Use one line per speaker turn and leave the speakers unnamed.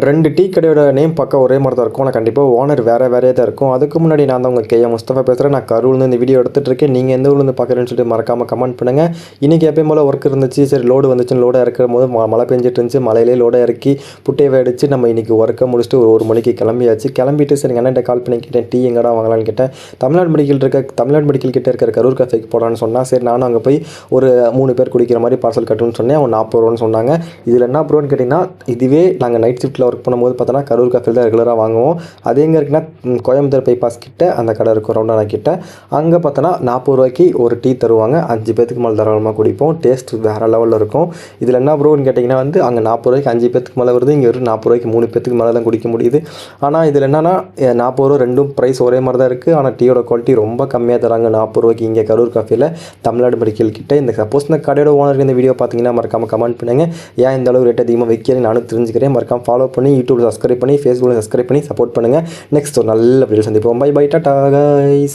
2 tea கடையோட name பக்கம் ஒரே மாதிரி தான் இருக்கும். ஆனால் கண்டிப்பாக ஓனர் வேறையா தான் இருக்கும். அதுக்கு முன்னாடி நான் தான் உங்கள் கேஎம் முஸ்தபா பேசுகிறேன். நான் கரூர்லேருந்து இந்த வீடியோ எடுத்துகிட்டு இருக்கேன். நீங்கள் எந்த ஊர்லேருந்து பார்க்குறேன்னு சொல்லிட்டு மறக்காமல் கமெண்ட் பண்ணுங்கள். இன்றைக்கி எப்பயும் போல் ஒர்க் இருந்துச்சு. சரி லோடு வந்துச்சுன்னு லோடை இறக்கும் போது மழை பெஞ்சிட்டு இருந்துச்சு. மழையிலே லோடை இறக்கி புட்டையை அடித்து நம்ம இன்றைக்கி ஒர்க்கை முடிச்சுட்டு ஒரு மணிக்கு கிளம்பியாச்சு. கிளம்பிட்டு சரி அண்ணன்ட்ட கால் பண்ணி கேட்டேன், டீ எங்கடா வாங்கலான்னு கேட்டேன். தமிழ்நாடு மெடிக்கல் கிட்டே இருக்கிற கரூர் கஃபேக்கு போடான்னு சொன்னால் சரி நானும் அங்கே போய் ஒரு 3 பேர் குடிக்கிற மாதிரி பார்சல் கட்டுன்னு சொன்னேன். அவங்க 40 ரூபான்னு சொன்னாங்க. இதில் என்ன ப்ரோன்னு கேட்டிங்கன்னா, இதுவே நாங்கள் நைட் ஷிஃப்ட்டில் ஒர்க் பண்ணும்போது பார்த்தோன்னா கரூர் கஃபேல தான் ரெகுலராக வாங்குவோம். அது எங்கே இருக்குன்னா கோயம்புத்தூர் பைபாஸ் கிட்ட அந்த கடை இருக்கும், ரவுண்டானா கிட்ட. அங்கே பார்த்தோன்னா 40 ரூபாய்க்கு ஒரு டீ தருவாங்க. 5 பேத்துக்கு மேலே தாராளமாக குடிப்போம். டேஸ்ட் வேறு லெவலில் இருக்கும். இதில் என்ன ப்ரோன்னு கேட்டிங்கன்னா வந்து அங்கே 40 ரூபாய்க்கு 5 பேத்துக்கு மேலே வருது. இங்கே வெறும் 40 ரூபாய்க்கு 3 பேத்துக்கு மேலே தான் குடிக்க முடியுது. ஆனால் இதில் என்னென்னா 40 ரூபா ரெண்டும் ப்ரைஸ் ஒரே மாதிரி தான் இருக்குது. ஆனால் டீயோட குவாலிட்டி ரொம்ப கம்மியாக தராங்க 40 ரூபாய்க்கு இங்கே கரூர் கஃபேல தமிழ்நாடு மெடிக்கல் கிட்ட. இந்த சப்போஸ் இந்த கடையோட ஓனருக்கு இந்த வீடியோ பார்த்தீங்கன்னா மறக்காமல் கமெண்ட் பண்ணுங்கள். ஏன் இந்த அளவு ரேட் அதிகமாக வைக்கிறேன் நானும் தெரிஞ்சுக்கிறேன். மறக்காமல் ஃபாலோ பண்ணி யூடியூப் சப்ஸ்கிரைப் பண்ணி ஃபேஸ்புக்கில் சப்ஸ்கிரைப் பண்ணி சப்போர்ட் பண்ணுங்கள். நெக்ஸ்ட் ஒரு நல்ல வீடியோ சந்திப்போம். Bye tata guys.